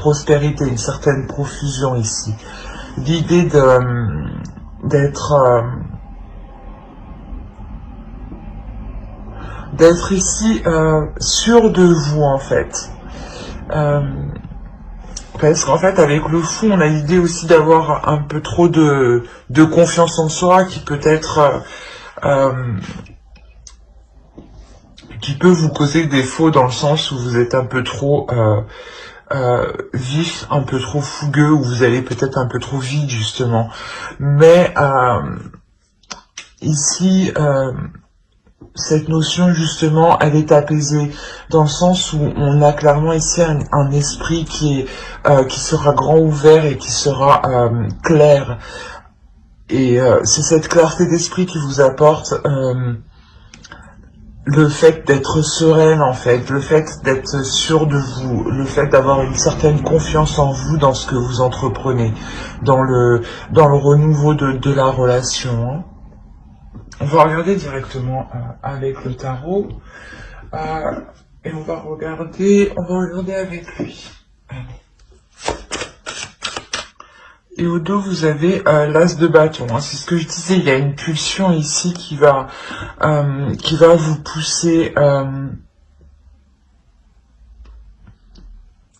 prospérité, une certaine profusion ici. L'idée d'être ici sûr de vous en fait. Parce qu'en fait avec le fou on a l'idée aussi d'avoir un peu trop de confiance en soi qui peut être qui peut vous causer des défauts dans le sens où vous êtes un peu trop vif, un peu trop fougueux, ou vous allez peut-être un peu trop vite justement. Mais ici, cette notion justement, elle est apaisée dans le sens où on a clairement ici un esprit qui sera grand ouvert et qui sera clair. Et c'est cette clarté d'esprit qui vous apporte le fait d'être sereine en fait, le fait d'être sûr de vous, le fait d'avoir une certaine confiance en vous dans ce que vous entreprenez, dans le renouveau de la relation. Hein. On va regarder directement avec le tarot et on va regarder avec lui. Et au dos, vous avez l'as de bâton. Hein. C'est ce que je disais, il y a une pulsion ici qui va vous pousser,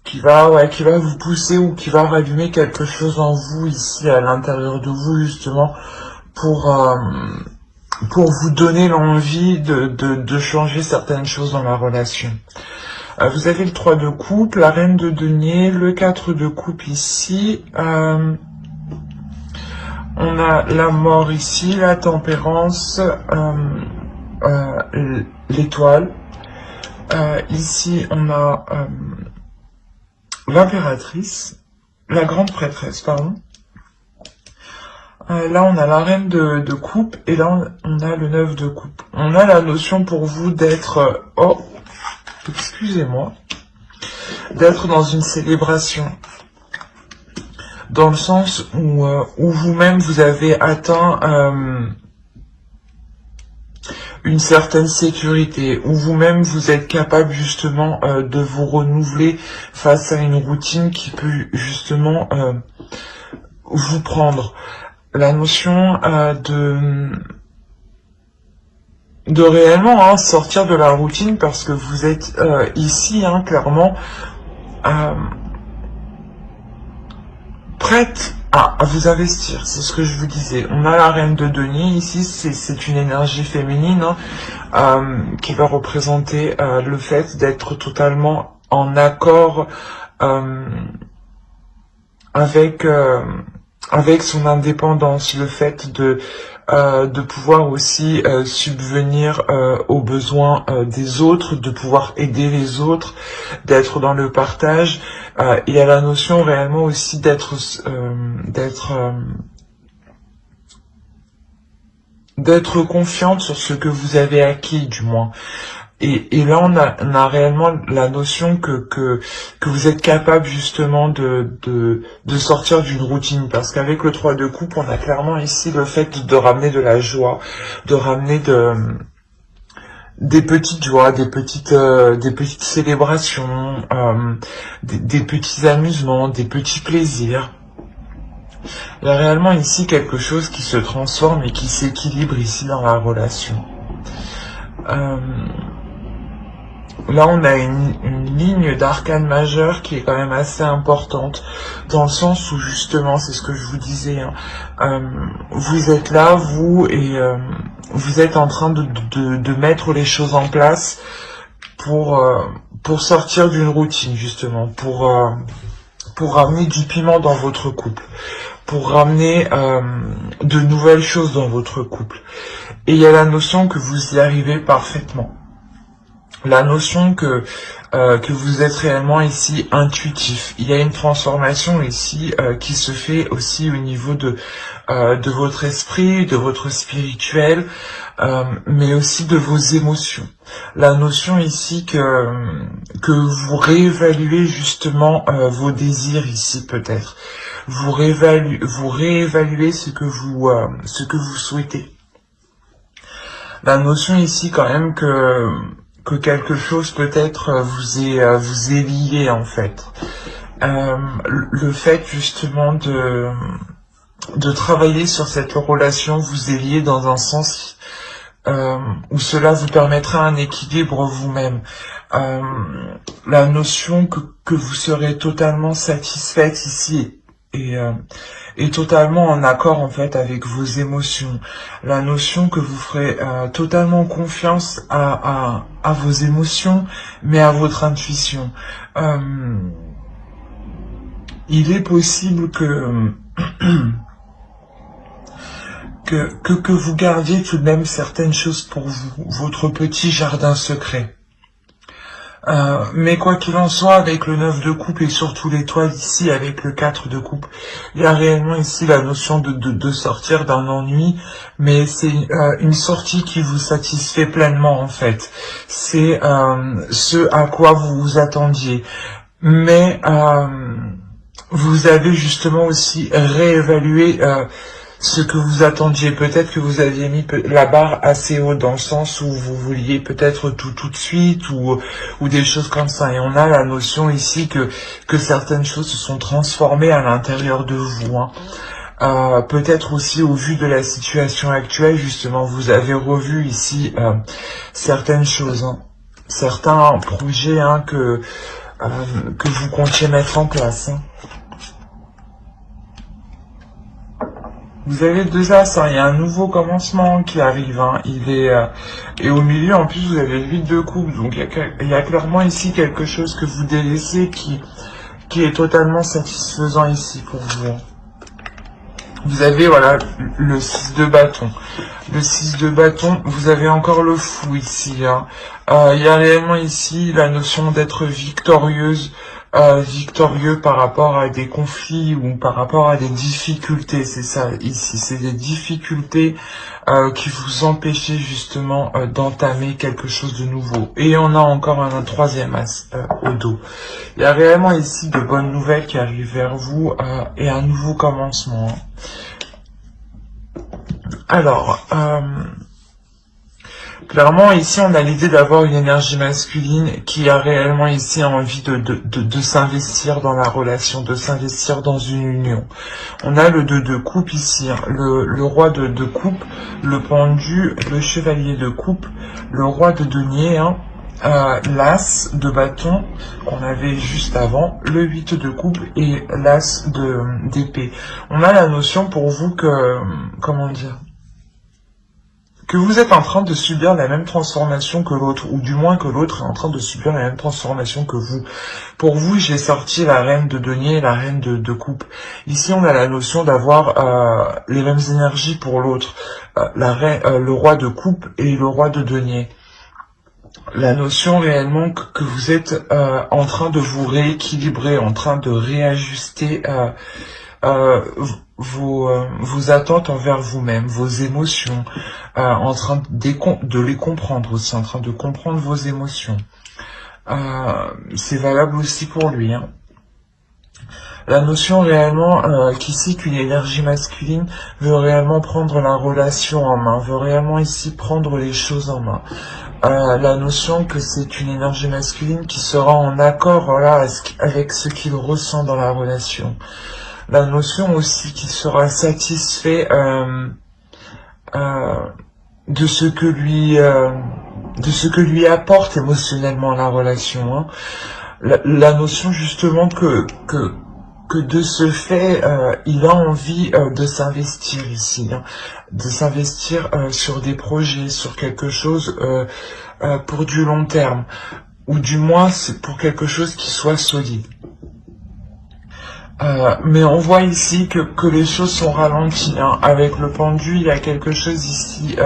qui va vous pousser ou qui va rallumer quelque chose en vous ici à l'intérieur de vous justement pour vous donner l'envie de changer certaines choses dans la relation. Vous avez le 3 de coupe, la reine de denier, le 4 de coupe ici, on a la mort ici, la tempérance, l'étoile, ici on a l'impératrice, la grande prêtresse, pardon. Là on a la reine de coupe et là on a le 9 de coupe. On a la notion pour vous d'être... excusez-moi, d'être dans une célébration, dans le sens où vous-même vous avez atteint une certaine sécurité, où vous-même vous êtes capable justement de vous renouveler face à une routine qui peut justement vous prendre. La notion de réellement sortir de la routine parce que vous êtes ici clairement prête à vous investir, c'est ce que je vous disais. On a la reine de denier ici, c'est une énergie féminine qui va représenter le fait d'être totalement en accord avec son indépendance, le fait de pouvoir aussi subvenir aux besoins des autres, de pouvoir aider les autres, d'être dans le partage. Il y a la notion réellement aussi d'être confiante sur ce que vous avez acquis, du moins. Et là, on a réellement la notion que vous êtes capable justement de sortir d'une routine. Parce qu'avec le 3 de coupe, on a clairement ici le fait de ramener de la joie, de ramener des petites joies, des petites célébrations, des petits amusements, des petits plaisirs. Il y a réellement ici quelque chose qui se transforme et qui s'équilibre ici dans la relation. Là, on a une ligne d'arcane majeure qui est quand même assez importante, dans le sens où justement, c'est ce que je vous disais, vous êtes là, vous, et vous êtes en train de mettre les choses en place pour sortir d'une routine, justement, pour ramener du piment dans votre couple, pour ramener de nouvelles choses dans votre couple. Et il y a la notion que vous y arrivez parfaitement. La notion que vous êtes réellement ici intuitif. Il y a une transformation ici qui se fait aussi au niveau de votre esprit, de votre spirituel, mais aussi de vos émotions. La notion ici que vous réévaluez justement vos désirs ici peut-être. Vous réévaluez ce que vous souhaitez. La notion ici quand même que quelque chose peut-être vous est lié en fait. le fait justement de travailler sur cette relation vous est lié dans un sens où cela vous permettra un équilibre vous-même. La notion que vous serez totalement satisfaite ici et totalement en accord en fait avec vos émotions. La notion que vous ferez totalement confiance à vos émotions, mais à votre intuition. Il est possible que vous gardiez tout de même certaines choses pour vous, votre petit jardin secret. Mais quoi qu'il en soit, avec le 9 de coupe et surtout l'étoile ici, avec le 4 de coupe, il y a réellement ici la notion de sortir d'un ennui, mais c'est une sortie qui vous satisfait pleinement en fait. C'est ce à quoi vous vous attendiez. Mais vous avez justement aussi réévalué ce que vous attendiez. Peut-être que vous aviez mis la barre assez haut dans le sens où vous vouliez peut-être tout de suite ou des choses comme ça. Et on a la notion ici que certaines choses se sont transformées à l'intérieur de vous. Peut-être aussi au vu de la situation actuelle, justement, vous avez revu ici certaines choses, certains projets que vous comptiez mettre en place. Vous avez deux as, il y a un nouveau commencement qui arrive, il est et au milieu en plus vous avez le 8 de coupe, donc il y a clairement ici quelque chose que vous délaissez qui est totalement satisfaisant ici pour vous. Vous avez voilà le 6 de bâton. Le 6 de bâton, vous avez encore le fou ici. Il y a réellement ici la notion d'être victorieuse, victorieux par rapport à des conflits ou par rapport à des difficultés. C'est ça ici, c'est des difficultés qui vous empêchaient justement d'entamer quelque chose de nouveau. Et on a encore un troisième as au dos. Il y a réellement ici de bonnes nouvelles qui arrivent vers vous et un nouveau commencement. Alors, clairement, ici, on a l'idée d'avoir une énergie masculine qui a réellement ici envie de s'investir dans la relation, de s'investir dans une union. On a le 2 de coupe ici, le roi de coupe, le pendu, le chevalier de coupe, le roi de denier, l'as de bâton qu'on avait juste avant, le 8 de coupe et l'as d'épée. On a la notion pour vous que, comment dire, que vous êtes en train de subir la même transformation que l'autre, ou du moins que l'autre est en train de subir la même transformation que vous. Pour vous, j'ai sorti la reine de denier et la reine de coupe. Ici, on a la notion d'avoir les mêmes énergies pour l'autre, le roi de coupe et le roi de denier. La notion réellement que vous êtes en train de vous rééquilibrer, en train de réajuster vos attentes envers vous-même, vos émotions, en train de les comprendre aussi, en train de comprendre vos émotions. C'est valable aussi pour lui. La notion réellement qu'ici qu'une énergie masculine veut réellement prendre la relation en main, veut réellement ici prendre les choses en main. La notion que c'est une énergie masculine qui sera en accord avec ce qu'il ressent dans la relation. La notion aussi qu'il sera satisfait de ce que lui apporte émotionnellement la relation. La notion justement que de ce fait, il a envie de s'investir ici, de s'investir sur des projets, sur quelque chose pour du long terme, ou du moins c'est pour quelque chose qui soit solide. Mais on voit ici que les choses sont ralenties. Avec le pendu, il y a quelque chose ici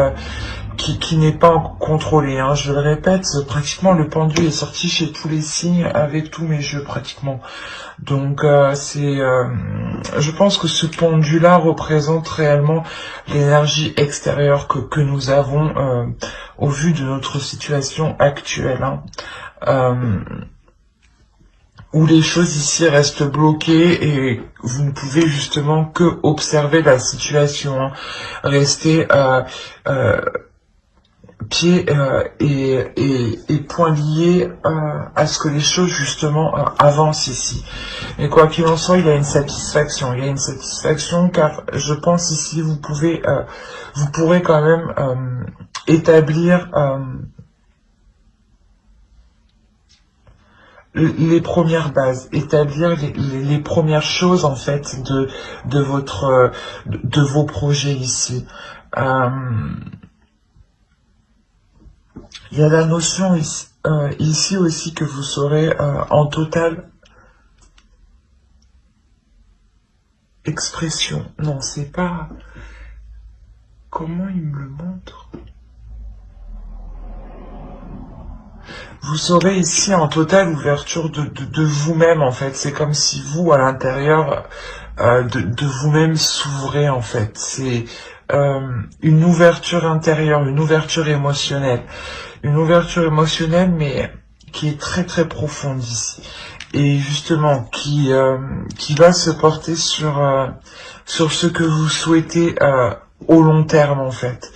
qui n'est pas contrôlé. Je le répète, pratiquement le pendu est sorti chez tous les signes avec tous mes jeux pratiquement. Donc je pense que ce pendu-là représente réellement l'énergie extérieure que nous avons au vu de notre situation actuelle. Où les choses ici restent bloquées et vous ne pouvez justement que observer la situation, rester pied et poings liés à ce que les choses justement avancent ici. Mais quoi qu'il en soit, il y a une satisfaction. Il y a une satisfaction car je pense ici vous pourrez quand même établir les premières bases, établir les premières choses en fait de vos projets ici. Il y a la notion ici aussi que vous serez en totale expression. Non, c'est pas... Comment il me le montre? Vous serez ici en totale ouverture de vous-même en fait. C'est comme si vous, à l'intérieur de vous-même, s'ouvrez en fait. C'est une ouverture intérieure, une ouverture émotionnelle. Une ouverture émotionnelle mais qui est très très profonde ici. Et justement qui va se porter sur ce que vous souhaitez au long terme en fait.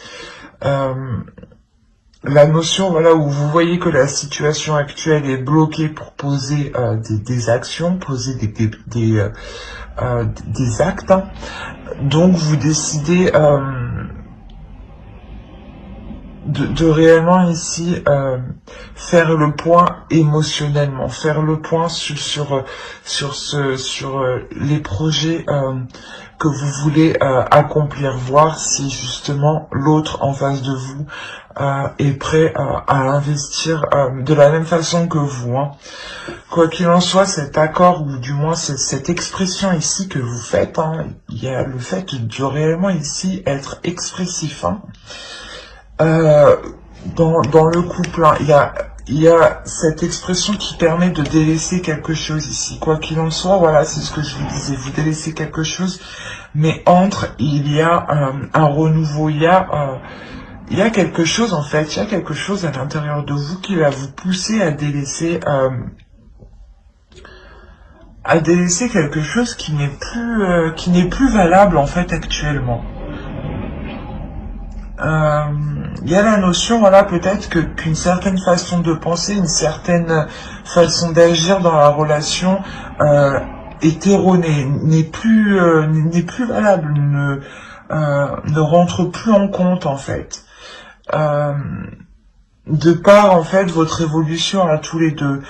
La notion, voilà, où vous voyez que la situation actuelle est bloquée pour poser des actions, poser des actes. Hein. Donc vous décidez de réellement ici faire le point émotionnellement, faire le point sur les projets que vous voulez accomplir, voir si justement l'autre en face de vous est prêt à investir de la même façon que vous. Hein. Quoi qu'il en soit, cet accord, ou du moins cette expression ici que vous faites, hein, il y a le fait de réellement ici être expressif. Hein. Dans le couple, hein, il y a cette expression qui permet de délaisser quelque chose ici. Quoi qu'il en soit, voilà, c'est ce que je vous disais, vous délaissez quelque chose, mais il y a un renouveau, il y a quelque chose en fait, il y a quelque chose à l'intérieur de vous qui va vous pousser à délaisser quelque chose qui n'est plus valable en fait actuellement. Il y a la notion, voilà, peut-être qu'une certaine façon de penser, une certaine façon d'agir dans la relation est erronée, n'est plus valable, ne rentre plus en compte en fait. De par en fait votre évolution à tous les deux.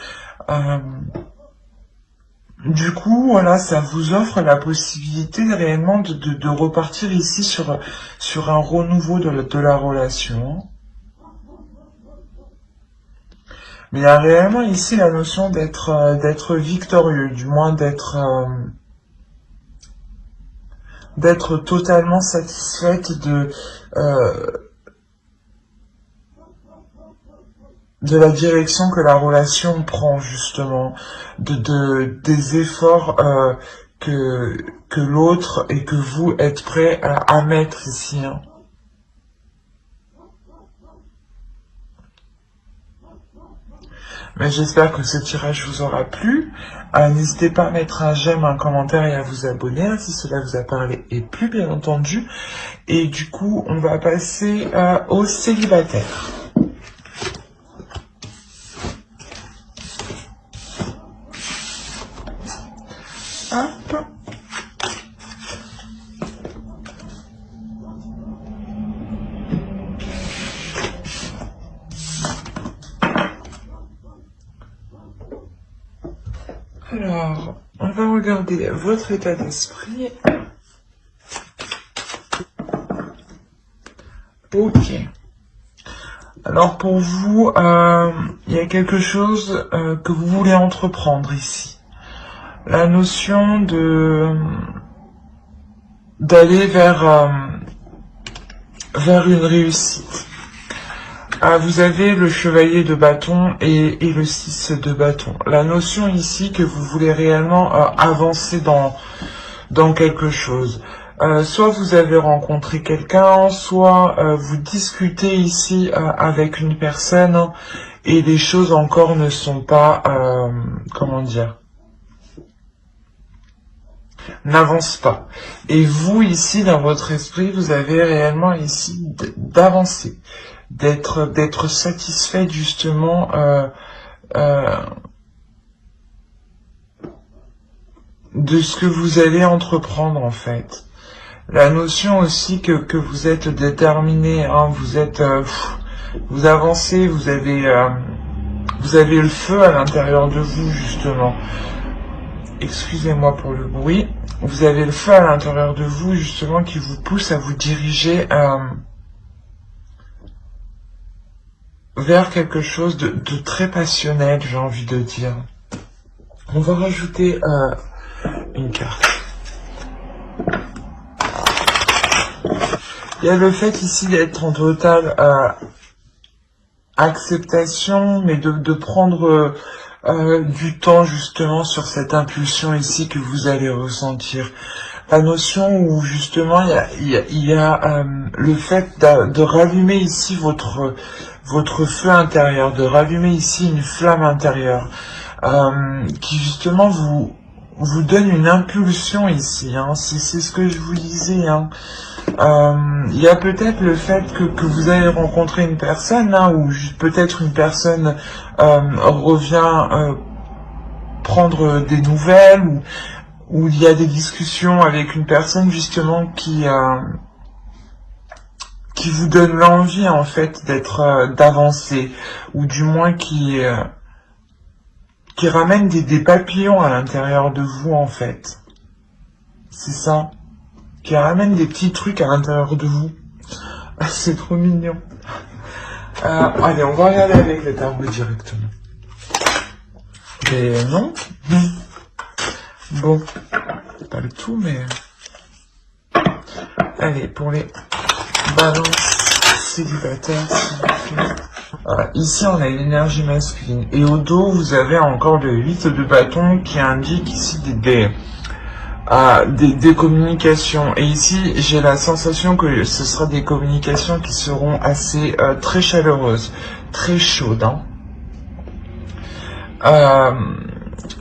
Du coup, voilà, ça vous offre la possibilité réellement de repartir ici sur un renouveau de la relation. Mais il y a réellement ici la notion d'être victorieux, du moins d'être totalement satisfaite de la direction que la relation prend justement, des efforts que l'autre et que vous êtes prêts à mettre ici. Hein. Mais j'espère que ce tirage vous aura plu. N'hésitez pas à mettre un j'aime, un commentaire et à vous abonner hein, si cela vous a parlé et plu bien entendu. Et du coup, on va passer aux célibataires. Hop. Alors, on va regarder votre état d'esprit. Ok. Alors pour vous, il y a quelque chose que vous voulez entreprendre ici. La notion d'aller vers une réussite. Vous avez le chevalier de bâton et le 6 de bâton. La notion ici que vous voulez réellement avancer dans quelque chose. Soit vous avez rencontré quelqu'un, soit vous discutez ici avec une personne et les choses encore ne sont pas, comment dire, n'avance pas. Et vous, ici, dans votre esprit, vous avez réellement ici d'avancer. d'être satisfaite justement de ce que vous allez entreprendre en fait. La notion aussi que vous êtes déterminé, hein, vous êtes, vous avancez, vous avez le feu à l'intérieur de vous justement. Excusez-moi pour le bruit. Vous avez le feu à l'intérieur de vous justement qui vous pousse à vous diriger vers quelque chose de très passionnel, j'ai envie de dire. On va rajouter une carte. Il y a le fait ici d'être en totale acceptation, mais de prendre du temps justement sur cette impulsion ici que vous allez ressentir. La notion où justement il y a le fait de rallumer ici votre feu intérieur, de rallumer ici une flamme intérieure qui justement vous donne une impulsion ici, hein. C'est ce que je vous disais, hein. Il y a peut-être le fait que vous allez rencontrer une personne, hein, ou peut-être une personne revient prendre des nouvelles, ou il y a des discussions avec une personne justement qui vous donne l'envie en fait d'avancer, ou du moins qui ramène des papillons à l'intérieur de vous en fait. C'est ça. Qui ramène des petits trucs à l'intérieur de vous. C'est trop mignon. Allez, on va regarder avec le tarot directement. Mais non. Bon. Pas le tout, mais... Allez, pour les balances célibataires, s'il vous plaît. Ici, on a une énergie masculine. Et au dos, vous avez encore le 8 de bâton qui indique ici des communications. Et ici, j'ai la sensation que ce sera des communications qui seront assez très chaleureuses, très chaudes. Hein.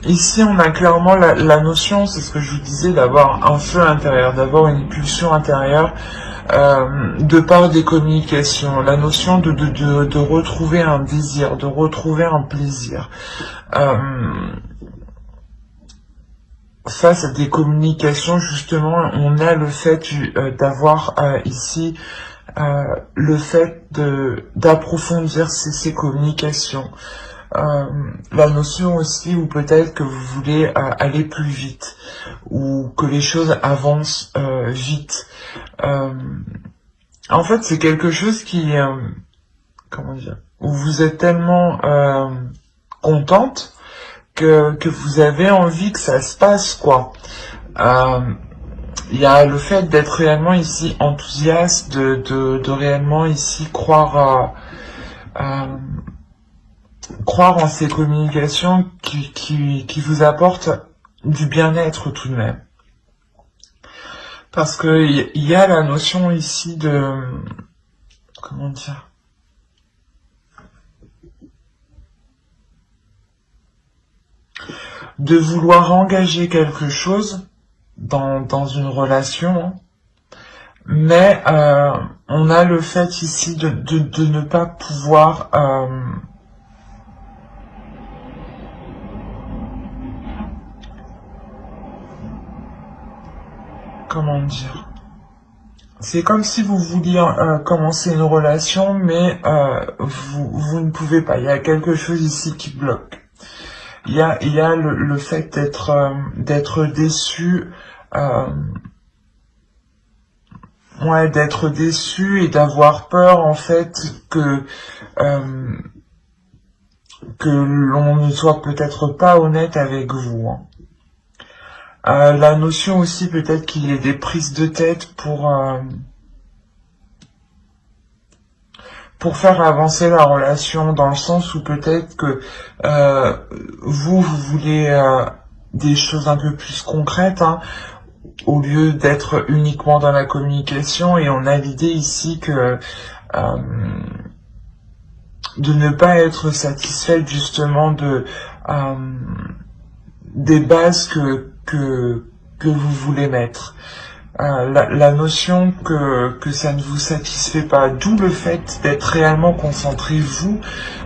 Ici, on a clairement la notion, c'est ce que je vous disais, d'avoir un feu intérieur, d'avoir une pulsion intérieure de par des communications. La notion de retrouver un désir, de retrouver un plaisir. Face à des communications, justement, on a le fait d'avoir ici le fait d'approfondir ces communications. La notion aussi où peut-être que vous voulez aller plus vite, ou que les choses avancent vite. En fait, c'est quelque chose qui, comment dire, où vous êtes tellement contente que vous avez envie que ça se passe, quoi. Il y a le fait d'être réellement ici enthousiaste, de réellement ici croire en ces communications qui vous apportent du bien-être tout de même. Parce que il y a la notion ici de... Comment dire ? De vouloir engager quelque chose dans une relation, hein. Mais on a le fait ici de ne pas pouvoir comment dire, c'est comme si vous vouliez commencer une relation, mais vous ne pouvez pas. Il y a quelque chose ici qui bloque. Il y a le fait d'être déçu, d'être déçu et d'avoir peur en fait que l'on ne soit peut-être pas honnête avec vous. Hein. La notion aussi peut-être qu'il y ait des prises de tête pour faire avancer la relation, dans le sens où peut-être que vous voulez des choses un peu plus concrètes, hein, au lieu d'être uniquement dans la communication, et on a l'idée ici que de ne pas être satisfaite justement des bases que vous voulez mettre. la notion que ça ne vous satisfait pas, d'où le fait d'être réellement concentré, vous,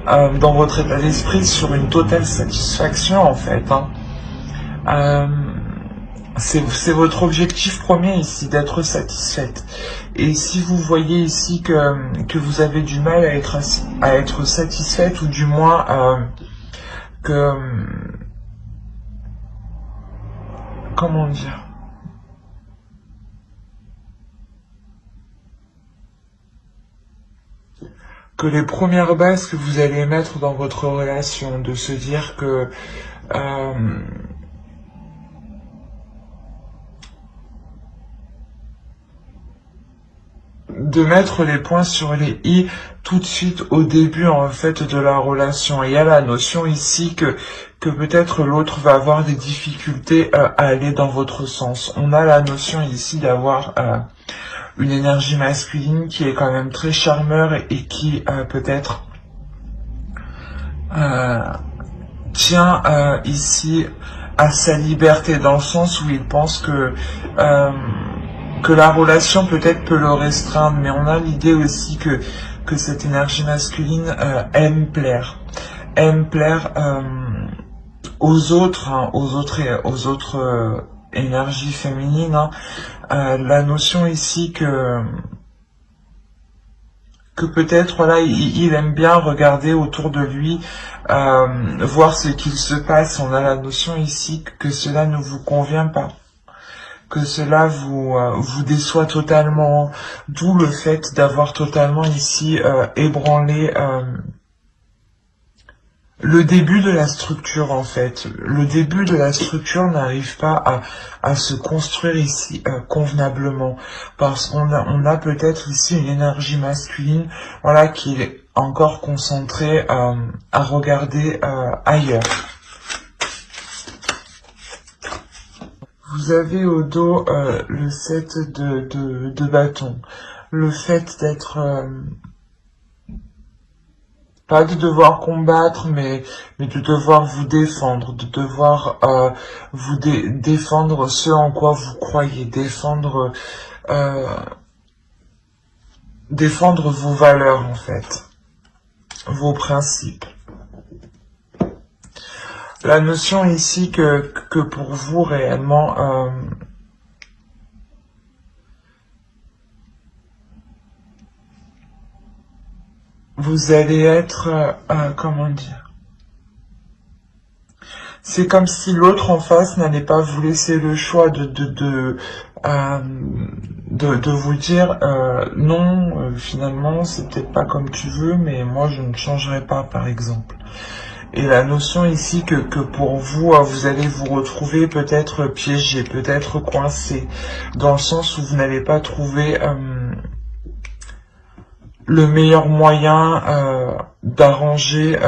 dans votre état d'esprit, sur une totale satisfaction, en fait. Hein. C'est votre objectif premier ici, d'être satisfaite. Et si vous voyez ici que vous avez du mal à être satisfaite, ou du moins comment dire, que les premières bases que vous allez mettre dans votre relation, de se dire que de mettre les points sur les i tout de suite au début en fait de la relation. Et il y a la notion ici que peut-être l'autre va avoir des difficultés à aller dans votre sens. On a la notion ici d'avoir une énergie masculine qui est quand même très charmeur et qui peut-être tient ici à sa liberté, dans le sens où il pense que la relation peut-être peut le restreindre, mais on a l'idée aussi que cette énergie masculine aime plaire aux autres, hein, aux autres énergies féminines. Hein. La notion ici que peut-être voilà, il aime bien regarder autour de lui, voir ce qu'il se passe. On a la notion ici que cela ne vous convient pas, que cela vous déçoit totalement, d'où le fait d'avoir totalement ici ébranlé le début de la structure, en fait. Le début de la structure n'arrive pas à se construire ici convenablement, parce qu'on a peut-être ici une énergie masculine, voilà, qui est encore concentrée à regarder ailleurs. Vous avez au dos le 7 de bâton, le fait d'être pas de devoir combattre, mais de devoir vous défendre, de devoir vous défendre ce en quoi vous croyez, défendre vos valeurs, en fait, vos principes. La notion ici que pour vous réellement vous allez être comment dire, c'est comme si l'autre en face n'allait pas vous laisser le choix de vous dire non, finalement c'est peut-être pas comme tu veux, mais moi je ne changerai pas, par exemple. Et la notion ici que pour vous, vous allez vous retrouver peut-être piégé, peut-être coincé, dans le sens où vous n'allez pas trouver le meilleur moyen d'arranger,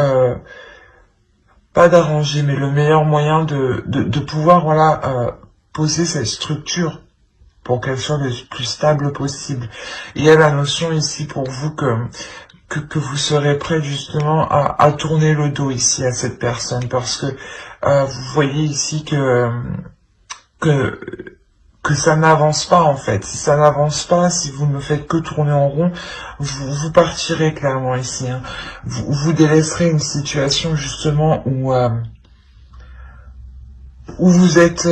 pas d'arranger, mais le meilleur moyen de pouvoir voilà poser cette structure pour qu'elle soit le plus stable possible. Et il y a la notion ici pour vous que vous serez prêt justement à tourner le dos ici à cette personne, parce que vous voyez ici que ça n'avance pas, en fait. Si ça n'avance pas, si vous ne faites que tourner en rond, vous partirez clairement ici. Hein. Vous délaisserez une situation justement où vous êtes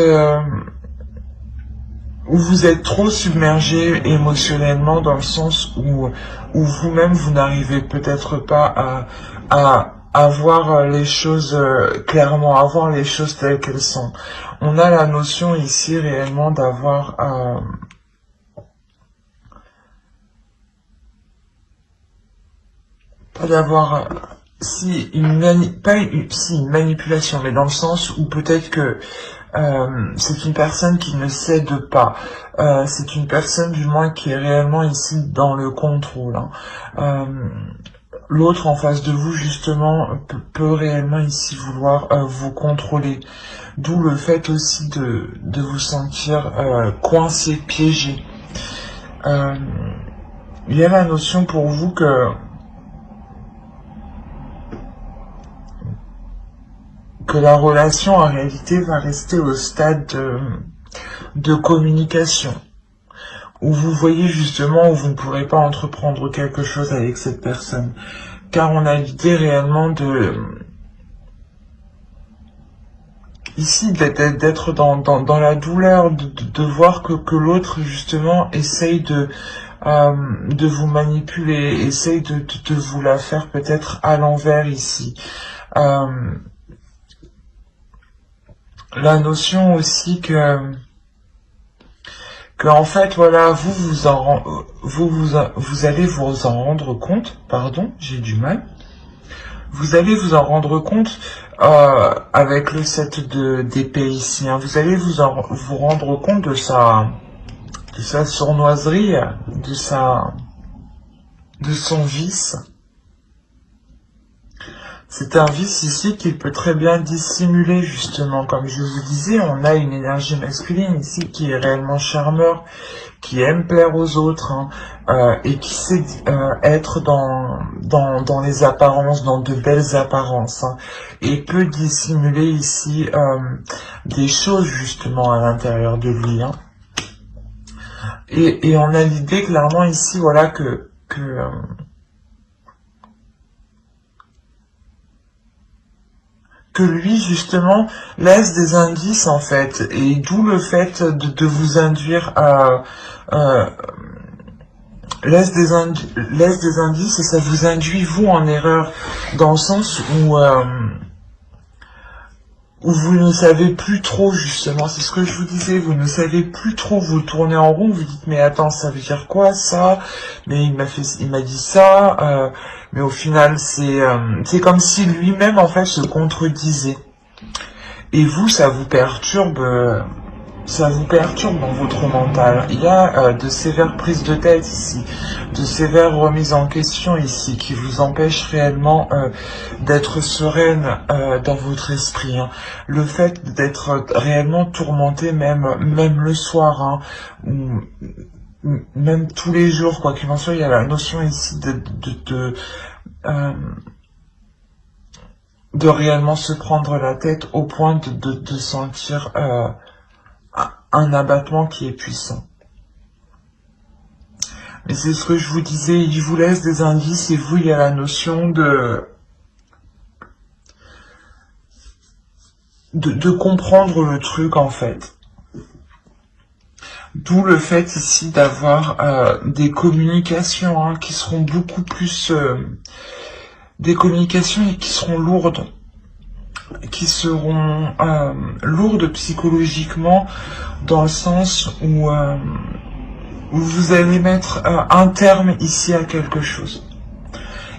trop submergé émotionnellement, dans le sens où vous-même vous n'arrivez peut-être pas à voir les choses clairement, à voir les choses telles qu'elles sont. On a la notion ici réellement d'avoir pas d'avoir une manipulation, mais dans le sens où peut-être que c'est une personne qui ne cède pas. C'est une personne du moins qui est réellement ici dans le contrôle. Hein. L'autre en face de vous justement peut réellement ici vouloir vous contrôler. D'où le fait aussi de vous sentir coincé, piégé. Il y a la notion pour vous que la relation en réalité va rester au stade de communication. où vous voyez justement où vous ne pourrez pas entreprendre quelque chose avec cette personne. Car on a l'idée réellement de... Ici, d'être dans la douleur, de voir que l'autre, justement, essaye de vous manipuler, essaye de vous la faire peut-être à l'envers ici. La notion aussi que en fait, voilà, vous allez vous en rendre compte, pardon, j'ai du mal. Vous allez vous en rendre compte avec le 7 d'épée ici. Hein. Vous allez vous rendre compte de sa sournoiserie, de son vice. C'est un vice ici qu'il peut très bien dissimuler justement. Comme je vous disais, on a une énergie masculine ici qui est réellement charmeur, qui aime plaire aux autres hein, et qui sait être dans les apparences, dans de belles apparences hein, et peut dissimuler ici des choses justement à l'intérieur de lui. Hein. Et on a l'idée clairement ici, voilà, que lui justement laisse des indices en fait, et d'où le fait de vous induire à laisse des indices et ça vous induit vous en erreur dans le sens où vous ne savez plus trop justement, c'est ce que je vous disais, vous ne savez plus trop, vous tournez en rond, vous dites mais attends ça veut dire quoi ça, mais il m'a dit ça, mais au final c'est comme si lui-même en fait se contredisait. Et vous ça vous perturbe dans votre mental. Il y a de sévères prises de tête ici, de sévères remises en question ici, qui vous empêchent réellement d'être sereine dans votre esprit. Hein. Le fait d'être réellement tourmenté même le soir, hein, ou même tous les jours, quoi qu'il en soit, il y a la notion ici de réellement se prendre la tête au point de sentir un abattement qui est puissant. Mais c'est ce que je vous disais, il vous laisse des indices et vous, il y a la notion de comprendre le truc en fait. D'où le fait ici d'avoir des communications hein, qui seront beaucoup plus... des communications qui seront lourdes. Qui seront lourdes psychologiquement dans le sens où vous allez mettre un terme ici à quelque chose.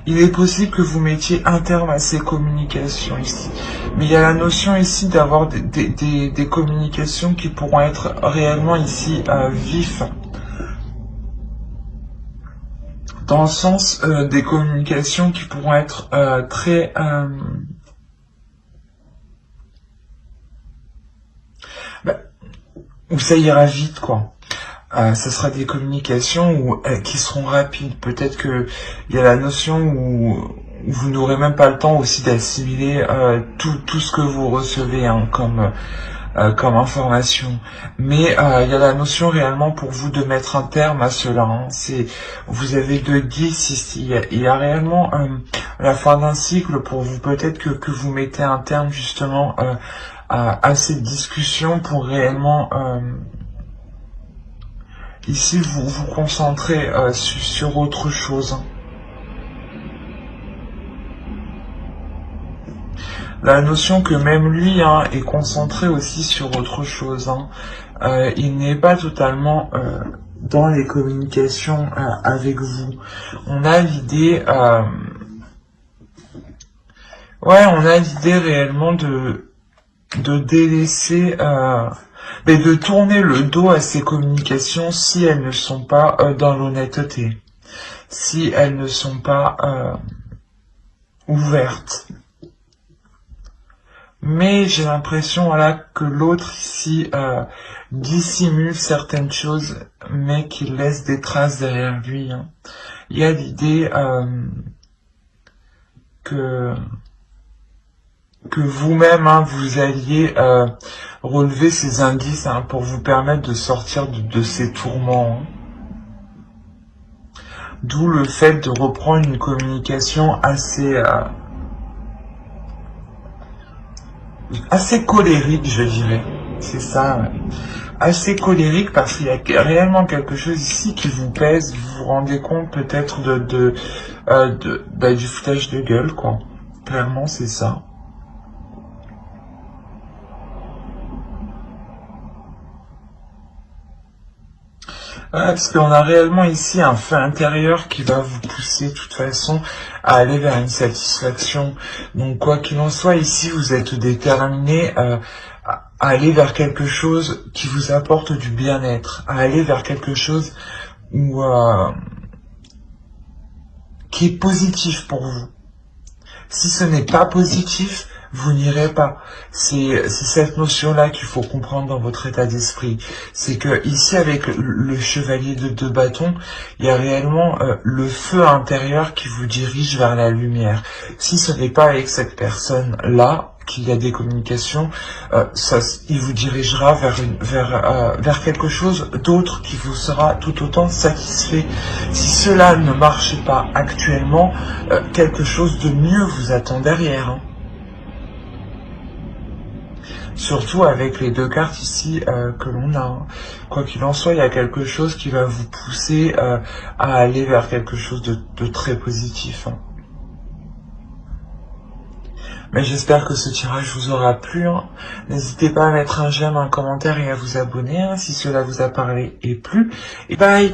Il est possible que vous mettiez un terme à ces communications ici. Mais il y a la notion ici d'avoir des communications qui pourront être réellement ici vifs. Dans le sens des communications qui pourront être très... où ça ira vite, quoi. Ce sera des communications qui seront rapides. Peut-être que il y a la notion où vous n'aurez même pas le temps aussi d'assimiler tout ce que vous recevez hein, comme information. Mais il y a la notion réellement pour vous de mettre un terme à cela. Hein. Vous avez 10 ici. Il y a réellement la fin d'un cycle pour vous. Peut-être que vous mettez un terme justement à cette discussion pour réellement ici vous concentrer sur autre chose. La notion que même lui hein, est concentré aussi sur autre chose. Hein. Il n'est pas totalement dans les communications avec vous. On a l'idée on a l'idée réellement de délaisser, mais de tourner le dos à ces communications si elles ne sont pas dans l'honnêteté, si elles ne sont pas ouvertes. Mais j'ai l'impression voilà, que l'autre ici dissimule certaines choses, mais qu'il laisse des traces derrière lui. Hein. Il y a l'idée que vous-même, hein, vous alliez relever ces indices hein, pour vous permettre de sortir de ces tourments. Hein. D'où le fait de reprendre une communication assez colérique, je dirais. C'est ça, ouais. Assez colérique parce qu'il y a réellement quelque chose ici qui vous pèse. Vous vous rendez compte peut-être du foutage de gueule, quoi. Clairement, c'est ça. Ouais, parce qu'on a réellement ici un feu intérieur qui va vous pousser de toute façon à aller vers une satisfaction. Donc quoi qu'il en soit, ici vous êtes déterminé à aller vers quelque chose qui vous apporte du bien-être, à aller vers quelque chose où, qui est positif pour vous. Si ce n'est pas positif, vous n'irez pas. C'est cette notion-là qu'il faut comprendre dans votre état d'esprit. C'est que ici, avec le chevalier de deux bâtons, il y a réellement le feu intérieur qui vous dirige vers la lumière. Si ce n'est pas avec cette personne-là qu'il y a des communications, il vous dirigera vers quelque chose d'autre qui vous sera tout autant satisfait. Si cela ne marche pas actuellement, quelque chose de mieux vous attend derrière. Hein. Surtout avec les deux cartes ici que l'on a. Hein. Quoi qu'il en soit, il y a quelque chose qui va vous pousser à aller vers quelque chose de très positif. Hein. Mais j'espère que ce tirage vous aura plu. Hein. N'hésitez pas à mettre un j'aime, un commentaire et à vous abonner hein, si cela vous a parlé et plu. Et bye!